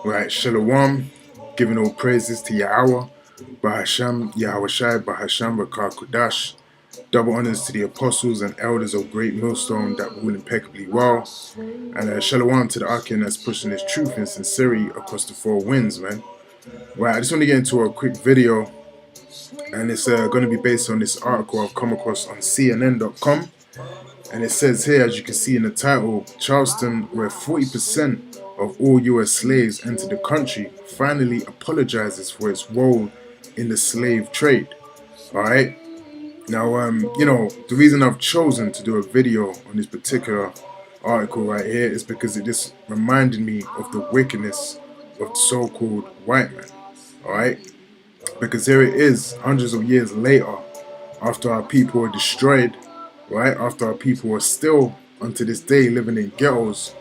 Right, Shalom, giving all praises to Yahweh, Bahasham, Yahweh Shai, Bahasham, Rakar Kudash. Double honors to the apostles and elders of GreatMillStone that rule impeccably well. And Shalom to the Akin that's pushing his truth and sincerity across the four winds, man. Right, I just want to get into a quick video, and it's going to be based on this article I've come across on CNN.com. And it says here, as you can see in the title, Charleston, where 40% of all US slaves entered the country, finally apologizes for its role in the slave trade. Alright? Now, you know, the reason I've chosen to do a video on this particular article right here is because it just reminded me of the wickedness of the so-called white man. Alright? Because here it is, hundreds of years later, after our people were destroyed, right, after our people were still, unto this day, living in ghettos,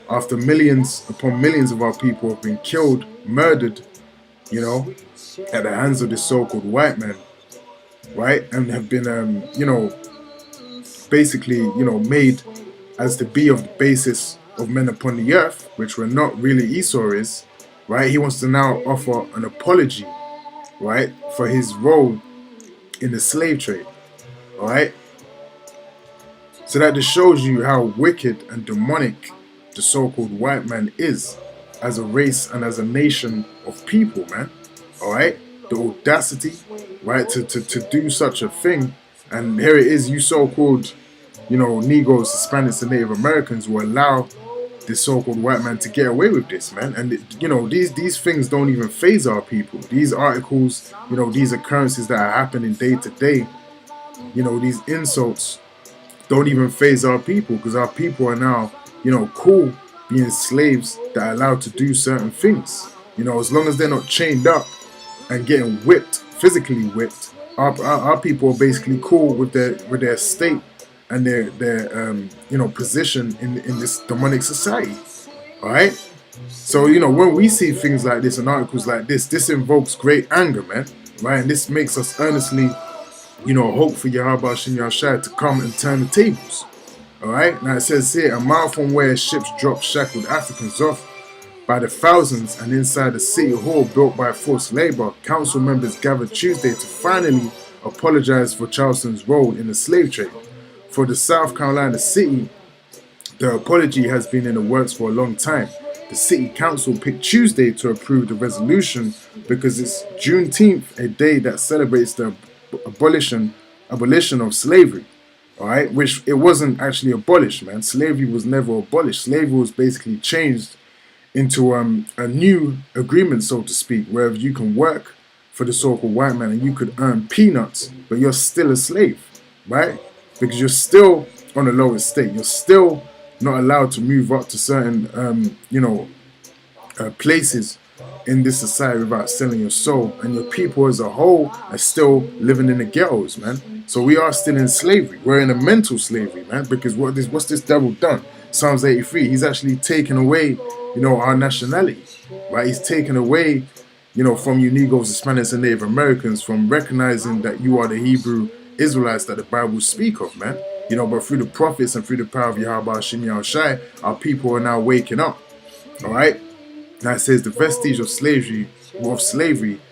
after millions upon millions of our people have been killed, murdered, you know, at the hands of this so-called white man, right, and have been, you know, basically, you know, made as to be of the basis of men upon the earth, which were not really Esau is, right. He wants to now offer an apology, right, for his role in the slave trade, all right. So that just shows you how wicked and demonic the so-called white man is as a race and as a nation of people, man. Alright? The audacity, right, to do such a thing. And here it is, you so-called, you know, Negroes, Hispanics, and Native Americans will allow this so-called white man to get away with this, man. And, you know, these things don't even faze our people. These articles, you know, these occurrences that are happening day to day, you know, these insults don't even faze our people, because our people are now, you know, cool being slaves that are allowed to do certain things. You know, as long as they're not chained up and getting whipped, physically whipped, our people are basically cool with their state and their you know, position in this demonic society. All right. So, you know, when we see things like this and articles like this invokes great anger, man. Right, and this makes us earnestly, you know, hope for Yahweh Hashem Yahshua to come and turn the tables. Alright, now it says here, a mile from where ships dropped shackled Africans off by the thousands and inside the city hall built by forced labor, council members gathered Tuesday to finally apologize for Charleston's role in the slave trade. For the South Carolina city, the apology has been in the works for a long time. The city council picked Tuesday to approve the resolution because it's Juneteenth, a day that celebrates the abolition of slavery, all right, which it wasn't actually abolished, man. Slavery was never abolished. Slavery was basically changed into a new agreement, so to speak, where you can work for the so-called white man and you could earn peanuts, but you're still a slave, right? Because you're still on a lower estate. You're still not allowed to move up to certain you know, places in this society without selling your soul, and your people as a whole are still living in the ghettos, man. So we are still in slavery. We're in a mental slavery, man, because what's this devil done? Psalms 83, he's actually taken away, you know, our nationality, right? He's taken away, you know, from you Negroes, Hispanics, and Native Americans from recognizing that you are the Hebrew Israelites that the Bible speak of, man. You know, but through the prophets and through the power of Yahweh Hashem Yahushai, our people are now waking up, all right? Now it says the vestige of slavery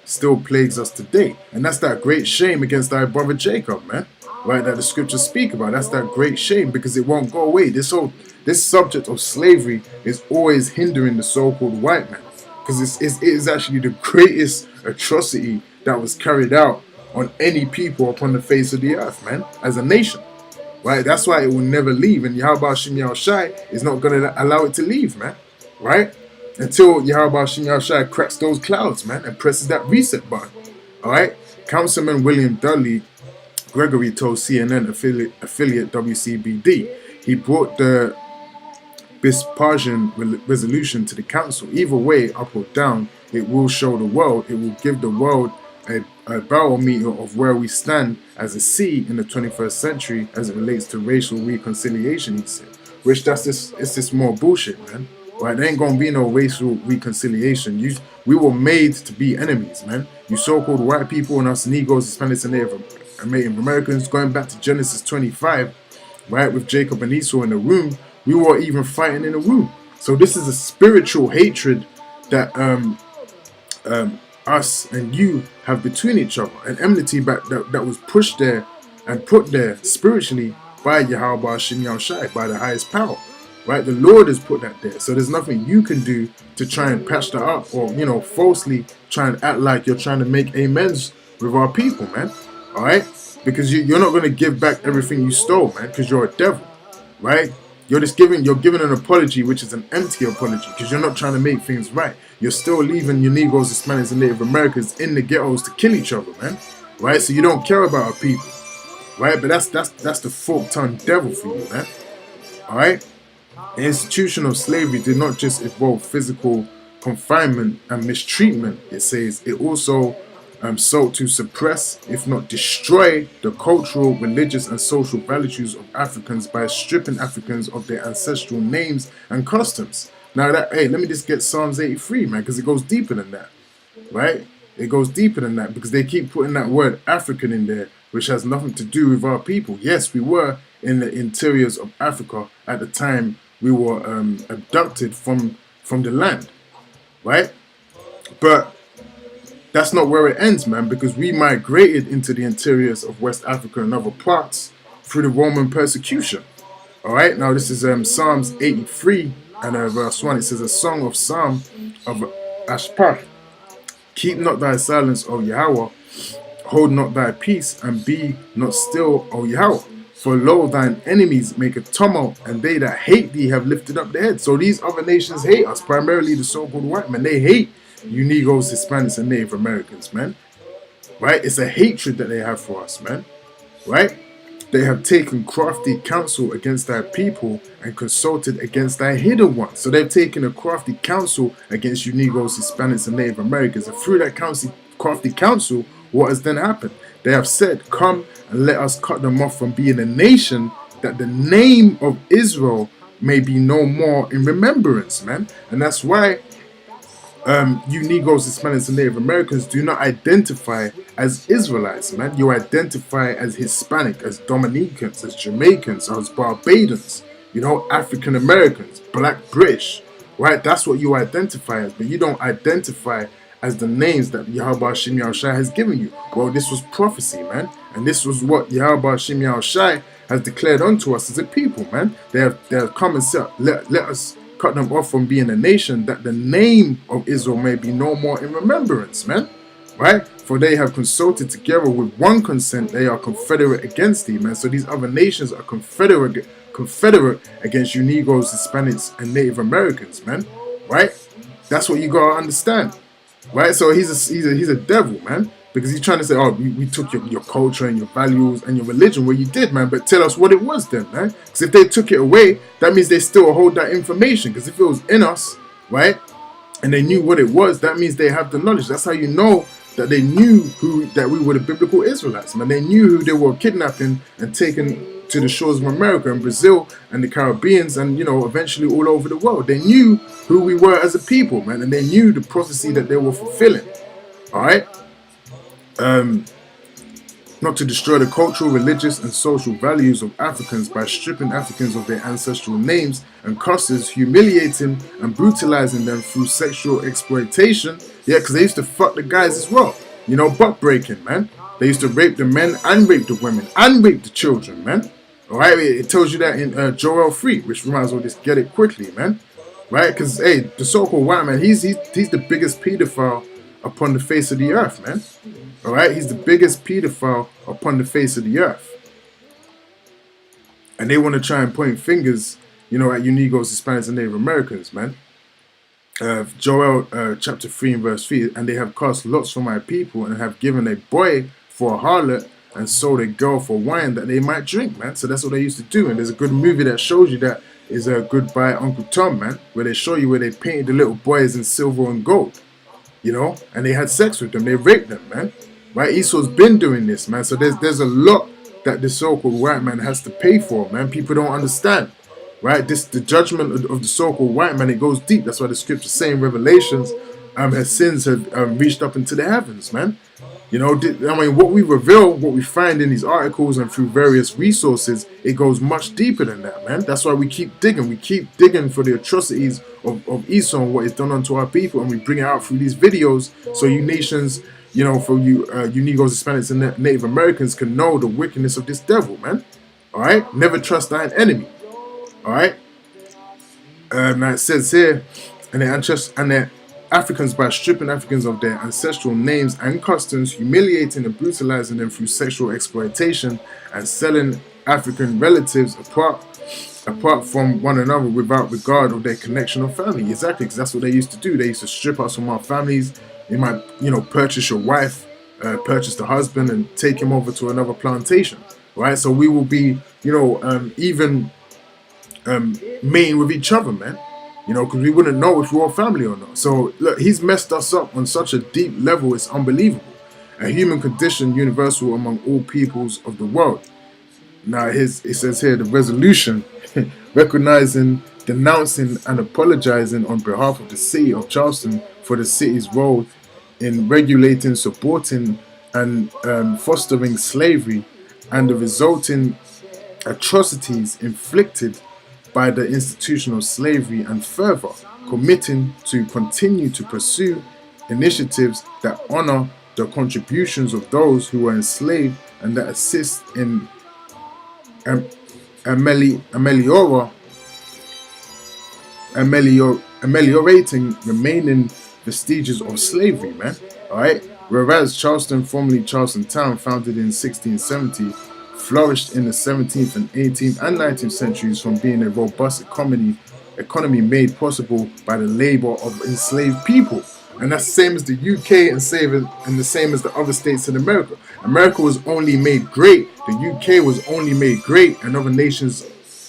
still plagues us today. And that's that great shame against thy brother Jacob, man. Right, that the scriptures speak about. That's that great shame, because it won't go away. This subject of slavery is always hindering the so-called white man. Because it is actually the greatest atrocity that was carried out on any people upon the face of the earth, man, as a nation. Right, that's why it will never leave. And Yahweh Hashem Yahushai is not going to allow it to leave, man. Right? Until Yahweh Hashem Yahushua cracks those clouds, man, and presses that reset button. Alright? Councilman William Dudley Gregory told CNN affiliate WCBD he brought the Bispartisan resolution to the council. Either way, up or down, it will show the world, it will give the world a barometer of where we stand as a city in the 21st century as it relates to racial reconciliation, he said. Which it's just more bullshit, man. Right, there ain't gonna be no racial reconciliation. We were made to be enemies, man. You so-called white people and us Negroes, Hispanics, and Native Americans, going back to Genesis 25, right, with Jacob and Esau in the womb, we were even fighting in the womb. So this is a spiritual hatred that us and you have between each other, an enmity that was pushed there and put there spiritually by Yahweh Hashem Yahushai, by the highest power, right? The Lord has put that there, so there's nothing you can do to try and patch that up, or falsely try and act like you're trying to make amends with our people, man. All right, because you're not going to give back everything you stole, man, because you're a devil, right? You're giving an apology, which is an empty apology, because you're not trying to make things right. You're still leaving your Negroes, Hispanics, and Native Americans in the ghettos to kill each other, man. Right? So you don't care about our people, right? But that's the fork-tongued devil for you, man. All right? The institution of slavery did not just involve physical confinement and mistreatment. It says it also sought to suppress, if not destroy, the cultural, religious, and social values of Africans by stripping Africans of their ancestral names and customs. Now, let me just get Psalms 83, man, because it goes deeper than that, right? It goes deeper than that, because they keep putting that word African in there, which has nothing to do with our people. Yes, we were in the interiors of Africa at the time we were abducted from the land, right? But that's not where it ends, man, because we migrated into the interiors of West Africa and other parts through the Roman persecution. All right, now this is Psalms 83 and verse 1. It says, a song of Psalm of Ashpar. Keep not thy silence, O Yahweh. Hold not thy peace, and be not still, O Yahweh. For lo, thine enemies make a tumult, and they that hate thee have lifted up their head. So these other nations hate us, primarily the so-called white men. They hate you Negroes, Hispanics, and Native Americans, man. Right? It's a hatred that they have for us, man. Right? They have taken crafty counsel against thy people and consulted against thy hidden ones. So they've taken a crafty counsel against you Negroes, Hispanics, and Native Americans. And through that crafty counsel, what has then happened? They have said, come and let us cut them off from being a nation, that the name of Israel may be no more in remembrance, man. And that's why you Negroes, Hispanics, and Native Americans do not identify as Israelites, man. You identify as Hispanic, as Dominicans, as Jamaicans, as Barbadians, African Americans, Black British, right? That's what you identify as, but you don't identify as the names that Yahweh Hashem Yahushai has given you. Well, this was prophecy, man. And this was what Yahweh Hashem Yahushai has declared unto us as a people, man. They have come and said, let us cut them off from being a nation, that the name of Israel may be no more in remembrance, man. Right? For they have consulted together with one consent, they are confederate against thee, man. So these other nations are confederate against you Negroes, Hispanics, and Native Americans, man. Right? That's what you gotta understand. Right? So he's a devil, man. Because he's trying to say, oh, we took your culture and your values and your religion. Well, you did, man. But tell us what it was then, man. Because if they took it away, that means they still hold that information. Because if it was in us, right, and they knew what it was, that means they have the knowledge. That's how you know that they knew that we were the biblical Israelites, man. They knew who they were kidnapping and taking to the shores of America and Brazil and the Caribbeans and, eventually all over the world. They knew who we were as a people, man. And they knew the prophecy that they were fulfilling. All right? Not to destroy the cultural, religious, and social values of Africans by stripping Africans of their ancestral names and customs, humiliating and brutalizing them through sexual exploitation. Yeah, because they used to fuck the guys as well. Butt breaking, man. They used to rape the men and rape the women and rape the children, man. All right, it tells you that in Joel 3, which we might as well just get it quickly, man. Right? Because, hey, the so-called white man, he's the biggest pedophile upon the face of the earth, man. All right, he's the biggest pedophile upon the face of the earth. And they want to try and point fingers, at you Negroes, Hispanics, and Native Americans, man. Joel chapter 3 and verse 3, and they have cast lots for my people and have given a boy for a harlot and sold a girl for wine that they might drink, man. So that's what they used to do. And there's a good movie that shows you that, is Goodbye Uncle Tom, man, where they show you where they painted the little boys in silver and gold, and they had sex with them, they raped them, man. Right, Esau's been doing this, man. So there's a lot that the so-called white man has to pay for, man. People don't understand, right? The judgment of the so-called white man, it goes deep. That's why the scripture saying Revelations, his sins have reached up into the heavens, man. You know, I mean, what we reveal, what we find in these articles and through various resources, it goes much deeper than that, man. That's why we keep digging. We keep digging for the atrocities of Esau and what is done unto our people, and we bring it out through these videos so you nations, you know, for you, you Negroes, Hispanics, and Native Americans can know the wickedness of this devil, man. All right? Never trust thine enemy. All right? Now it says here, and the Africans, by stripping Africans of their ancestral names and customs, humiliating and brutalizing them through sexual exploitation, and selling African relatives apart from one another without regard of their connection or family. Exactly, because that's what they used to do. They used to strip us from our families. They might, you know, purchase your wife, purchase the husband, and take him over to another plantation. Right? So we will be, you know, even mating with each other, man. You know, because we wouldn't know if we were family or not. So, look, he's messed us up on such a deep level, it's unbelievable. A human condition universal among all peoples of the world. Now, it says here, the resolution, recognizing, denouncing, and apologizing on behalf of the city of Charleston for the city's role in regulating, supporting, and fostering slavery and the resulting atrocities inflicted by the institution of slavery, and further committing to continue to pursue initiatives that honor the contributions of those who were enslaved and that assist in ameliorating remaining vestiges of slavery, man. Alright? Whereas Charleston, formerly Charleston Town, founded in 1670, flourished in the 17th and 18th and 19th centuries from being a robust economy made possible by the labor of enslaved people. And that's the same as the UK and the same as the other states in America. America was only made great, the UK was only made great, and other nations,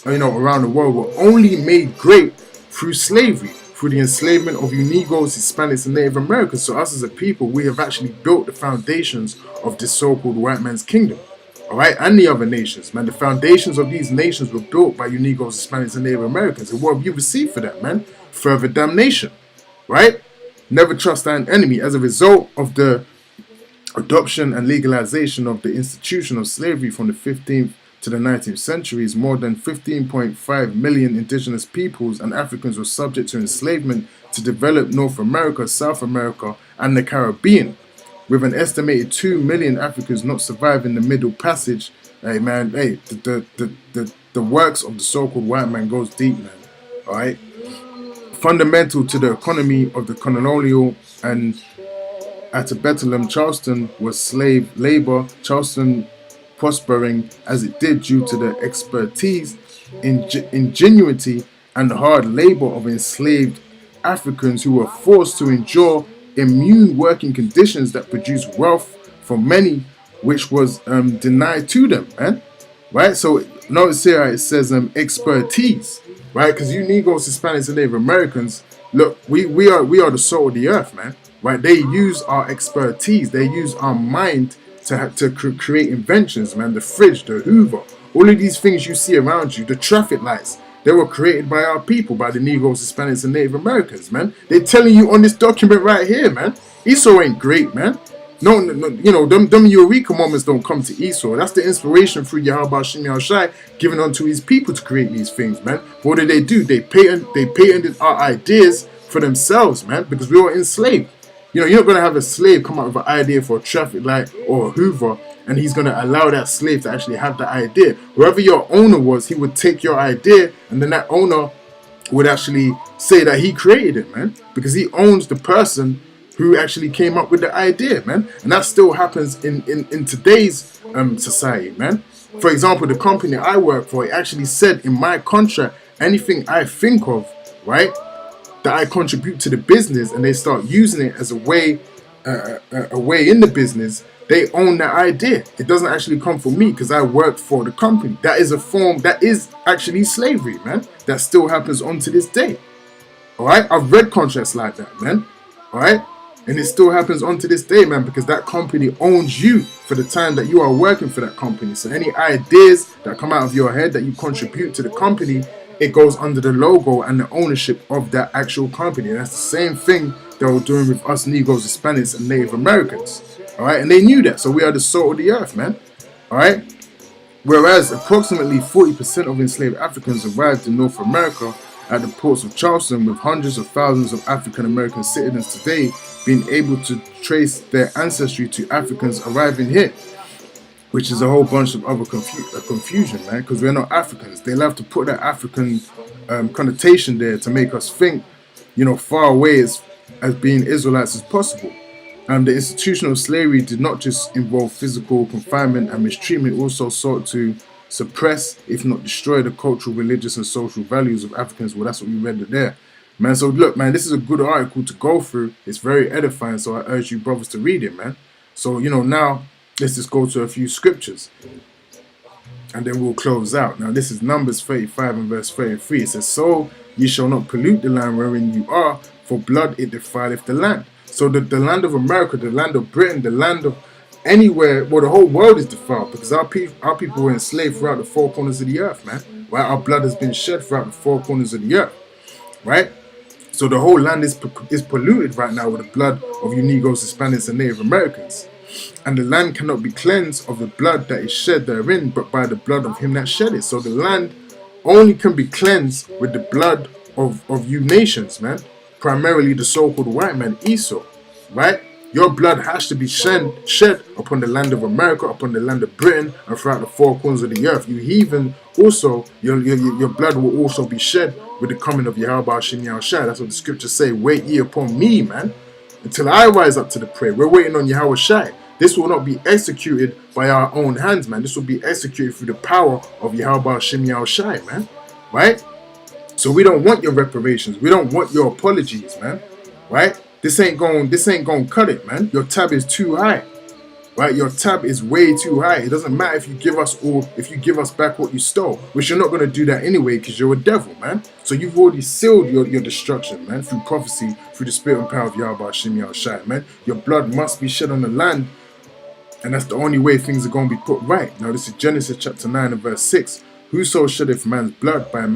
you know, around the world were only made great through slavery, through the enslavement of you Negroes, Hispanics, and Native Americans. So us as a people, we have actually built the foundations of this so-called white man's kingdom. Alright, and the other nations, man. The foundations of these nations were built by you Negroes, Hispanics, and Native Americans. And what have you received for that, man? Further damnation. Right? Never trust thine enemy. As a result of the adoption and legalization of the institution of slavery from the 15th to the 19th centuries, more than 15.5 million indigenous peoples and Africans were subject to enslavement to develop North America, South America, and the Caribbean. With an estimated 2 million Africans not surviving the Middle Passage, hey man, hey, the works of the so-called white man goes deep, man. Alright? Fundamental to the economy of the colonial and antebellum Charleston was slave labor. Charleston prospering as it did due to the expertise, ingenuity, and the hard labor of enslaved Africans who were forced to endure immune working conditions that produce wealth for many, which was denied to them, man. Right? So notice here it says expertise, right? Because you Negroes, Hispanics, and Native Americans, look, we are the soul of the earth, man. Right? They use our expertise, they use our mind to create inventions, man. The fridge, the Hoover, all of these things you see around you, the traffic lights. They were created by our people, by the Negroes, Hispanics, and Native Americans, man. They're telling you on this document right here, man. Esau ain't great, man. No, you know, them Eureka moments don't come to Esau. That's the inspiration through Yahweh Shem Yahushai given unto his people to create these things, man. What did they do? They patented our ideas for themselves, man, because we were enslaved. You know, you're not going to have a slave come up with an idea for a traffic light or a Hoover, and he's going to allow that slave to actually have the idea. Whoever your owner was, he would take your idea, and then that owner would actually say that he created it, man, because he owns the person who actually came up with the idea, man. And that still happens in today's society, man. For example, the company I work for, it actually said in my contract, anything I think of, right, that I contribute to the business, and they start using it as a way in the business, they own that idea. It doesn't actually come from me because I work for the company. That is a form, that is actually slavery, man. That still happens on to this day. Alright? I've read contracts like that, man. Alright? And it still happens on to this day, man, because that company owns you for the time that you are working for that company. So any ideas that come out of your head that you contribute to the company, it goes under the logo and the ownership of that actual company. And that's the same thing they were doing with us Negroes, Hispanics, and Native Americans. Alright, and they knew that. So we are the salt of the earth, man. Alright? Whereas approximately 40% of enslaved Africans arrived in North America at the ports of Charleston, with hundreds of thousands of African American citizens today being able to trace their ancestry to Africans arriving here, which is a whole bunch of other confusion, man, because we're not Africans. They'll have to put that African connotation there to make us think, you know, far away as being Israelites as possible. The institutional slavery did not just involve physical confinement and mistreatment, it also sought to suppress, if not destroy, the cultural, religious, and social values of Africans. Well, that's what we read there, man. So look, man, this is a good article to go through. It's very edifying, so I urge you brothers to read it, man. So, you know, now let's just go to a few scriptures, and then we'll close out. Now, this is Numbers 35 and verse 33. It says, "So ye shall not pollute the land wherein you are, for blood it defileth the land." So the land of America, the land of Britain, the land of anywhere, well, the whole world is defiled, because our people were enslaved throughout the four corners of the earth, man. Right? Our blood has been shed throughout the four corners of the earth, right? So the whole land is polluted right now with the blood of you Negroes, Hispanics, and Native Americans. And the land cannot be cleansed of the blood that is shed therein, but by the blood of him that shed it. So the land only can be cleansed with the blood of you nations, man. Primarily the so-called white man, Esau, right? Your blood has to be shed upon the land of America, upon the land of Britain, and throughout the four corners of the earth. You heathen, also, your blood will also be shed with the coming of Yahweh Hashem Yahushua. That's what the scriptures say. Wait ye upon me, man, until I rise up to the prayer. We're waiting on Yahweh Shai. This will not be executed by our own hands, man. This will be executed through the power of Yahweh Hashem Yahushua, man, right? So we don't want your reparations. We don't want your apologies, man. Right? This ain't going cut it, man. Your tab is too high. Right? Your tab is way too high. It doesn't matter if you give us back what you stole, which you're not going to do that anyway, because you're a devil, man. So you've already sealed your destruction, man, through prophecy, through the spirit and power of Yahweh Hashem Yahushua, man. Your blood must be shed on the land, and that's the only way things are going to be put right. Now this is Genesis chapter 9 and verse 6. Whoso sheddeth man's blood, by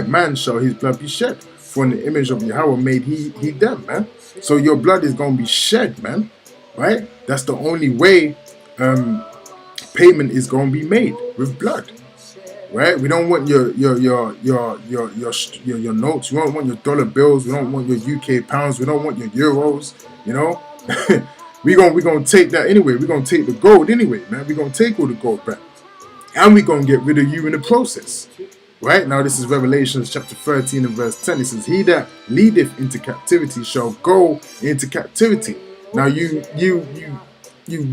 man shall his blood be shed. For in the image of Yahweh made he them, man. So your blood is going to be shed, man. Right? That's the only way payment is going to be made, with blood. Right? We don't want your notes. We don't want your dollar bills. We don't want your UK pounds. We don't want your euros. You know? We're gonna take that anyway. We're going to take the gold anyway, man. We're going to take all the gold back. And we're going to get rid of you in the process. Right? Now this is Revelation chapter 13 and verse 10. It says, "He that leadeth into captivity shall go into captivity." Now you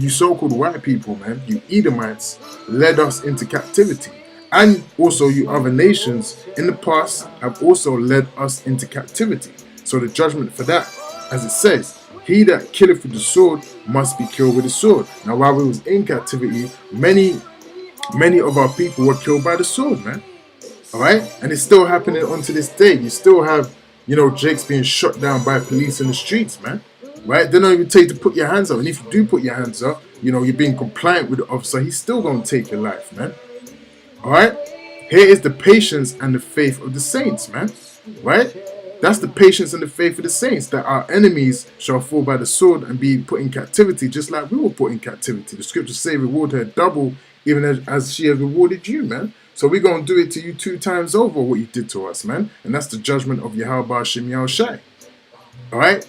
so-called white people, man, you Edomites, led us into captivity. And also you other nations in the past have also led us into captivity. So the judgment for that, as it says, "He that killeth with the sword must be killed with the sword." Now while we was in captivity, many of our people were killed by the sword, man. Alright? And it's still happening onto this day. You still have, you know, Jakes being shot down by police in the streets, man. Right? They don't even tell you to put your hands up. And if you do put your hands up, you know, you're being compliant with the officer, he's still going to take your life, man. Alright? Here is the patience and the faith of the saints, man. Right? That's the patience and the faith of the saints, that our enemies shall fall by the sword and be put in captivity, just like we were put in captivity. The scriptures say, "Reward her double, even as she has rewarded you," man. So we're going to do it to you 2 times over what you did to us, man. And that's the judgment of Yahweh Hashem Yahushua. Alright?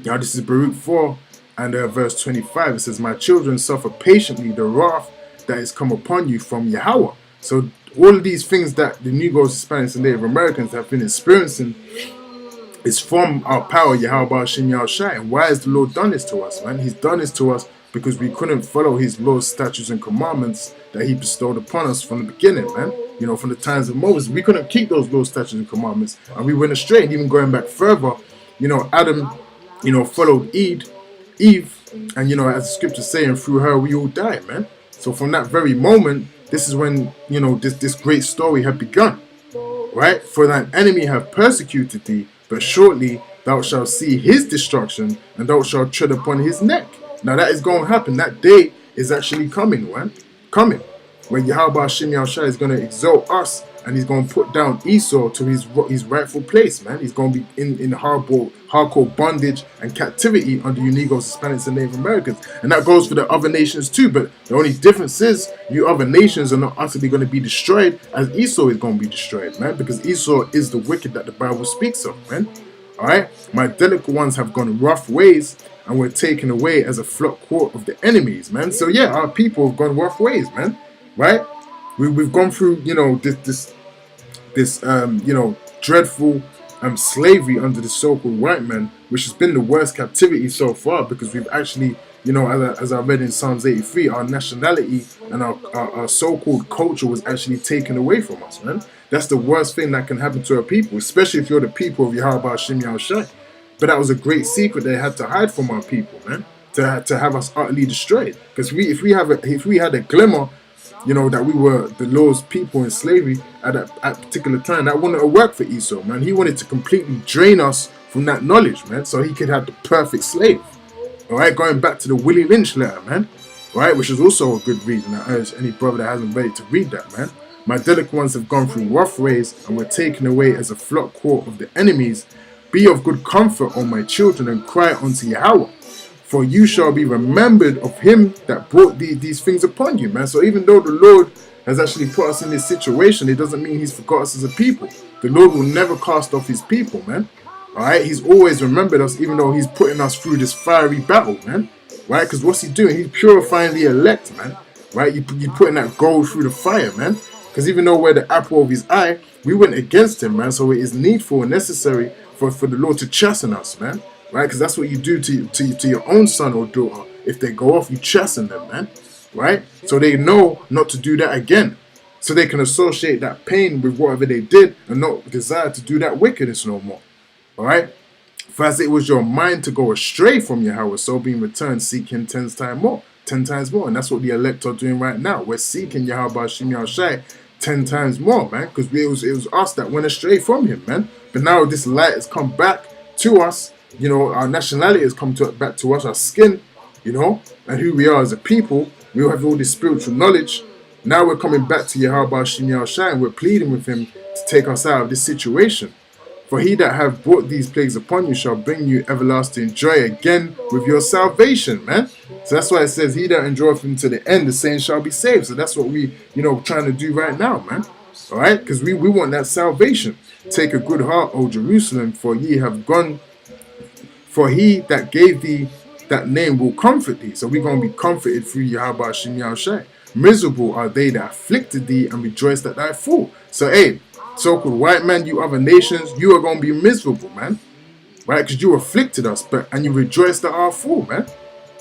Now this is Baruch 4 and verse 25. It says, "My children, suffer patiently the wrath that is come upon you from Yahweh." So all of these things that the Negroes, Hispanics, and Native Americans have been experiencing is from our power, Yahweh Hashem Yahushua. And why has the Lord done this to us, man? He's done this to us because we couldn't follow his laws, statutes, and commandments that he bestowed upon us from the beginning, man. You know, from the times of Moses. We couldn't keep those laws, statutes, and commandments. And we went astray. And even going back further, you know, Adam, you know, followed Eve. And, you know, as the scriptures say, and through her we all died, man. So from that very moment, this is when, you know, this great story had begun. Right? "For thine enemy have persecuted thee, but shortly thou shalt see his destruction, and thou shalt tread upon his neck." Now that is going to happen. That day is actually coming, man. Coming. When Yahweh Hashem Yahushua is going to exalt us and he's going to put down Esau to his rightful place, man. He's going to be in hardcore bondage and captivity under you Negroes, Hispanics, and Native Americans. And that goes for the other nations too. But the only difference is you other nations are not utterly going to be destroyed as Esau is going to be destroyed, man. Because Esau is the wicked that the Bible speaks of, man. Alright? My delicate ones have gone rough ways and were taken away as a flock caught of the enemies, man. So yeah, our people have gone rough ways, man. Right? We've gone through, you know, this you know, dreadful slavery under the so-called white man, which has been the worst captivity so far, because we've actually, you know, as I read in Psalms 83, our nationality and our so-called culture was actually taken away from us, man. That's the worst thing that can happen to our people, especially if you're the people of Yahweh Hashem Yahushai. But that was a great secret they had to hide from our people, man, to have us utterly destroyed. Because if we had a glimmer, you know, that we were the Lord's people in slavery at that particular time, that wouldn't have worked for Esau, man. He wanted to completely drain us from that knowledge, man, so he could have the perfect slave. All right, going back to the Willie Lynch letter, man, right, which is also a good read, and I urge any brother that hasn't read it to read that, man. My delicate ones have gone through rough ways and were taken away as a flock caught of the enemies. Be of good comfort, O my children, and cry unto Yahweh. For you shall be remembered of him that brought these things upon you, man. So even though the Lord has actually put us in this situation, it doesn't mean he's forgot us as a people. The Lord will never cast off his people, man. Alright, he's always remembered us, even though he's putting us through this fiery battle, man. Right, because what's he doing? He's purifying the elect, man. Right, you putting that gold through the fire, man. Because even though we're the apple of his eye, we went against him, man. So it is needful and necessary for the Lord to chasten us, man. Right? Because that's what you do to your own son or daughter. If they go off, you chasten them, man. Right? So they know not to do that again. So they can associate that pain with whatever they did and not desire to do that wickedness no more. Alright? For as it was your mind to go astray from Yahweh, so being returned, seek him 10 times more. 10 times more. And that's what the elect are doing right now. We're seeking Yahweh Hashem Yahushai 10 times more, man. Because it was us that went astray from him, man. But now this light has come back to us. You know, our nationality has come back to us, our skin, you know, and who we are as a people. We have all this spiritual knowledge. Now we're coming back to Yahweh Hashem Yahushai, and we're pleading with him to take us out of this situation. For he that hath brought these plagues upon you shall bring you everlasting joy again with your salvation, man. So that's why it says, he that endureth unto the end, the same shall be saved. So that's what we, you know, trying to do right now, man. All right, because we want that salvation. Take a good heart, O Jerusalem, for ye have gone. For he that gave thee that name will comfort thee. So we're going to be comforted through Yahweh Hashem Yahushai. Miserable are they that afflicted thee and rejoice that thy fall. So, hey, so-called white man, you other nations, you are going to be miserable, man. Right? Because you afflicted us, and you rejoiced at our fall, man.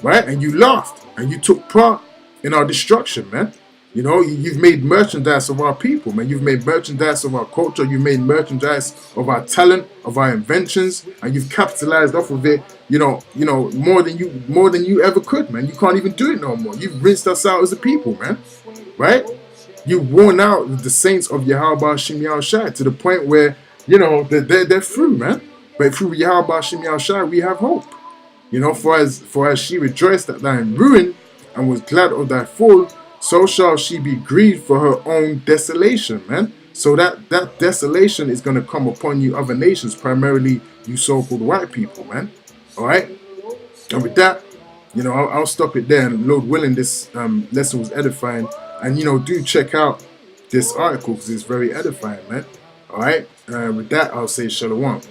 Right? And you laughed, and you took part in our destruction, man. You know, you've made merchandise of our people, man. You've made merchandise of our culture. You've made merchandise of our talent, of our inventions, and you've capitalized off of it. You know, more than you ever could, man. You can't even do it no more. You've rinsed us out as a people, man. Right? You've worn out the saints of Yahweh Hashem Yahushai to the point where, you know, they're through, man. But through Yahweh Hashem Yahushai, we have hope. You know, for as she rejoiced at thy ruin and was glad of thy fall, so shall she be grieved for her own desolation, man. So that desolation is going to come upon you other nations, primarily you so-called white people, man. All right? And with that, you know, I'll stop it there. And Lord willing, this lesson was edifying. And, you know, do check out this article because it's very edifying, man. All right? With that, I'll say shalom.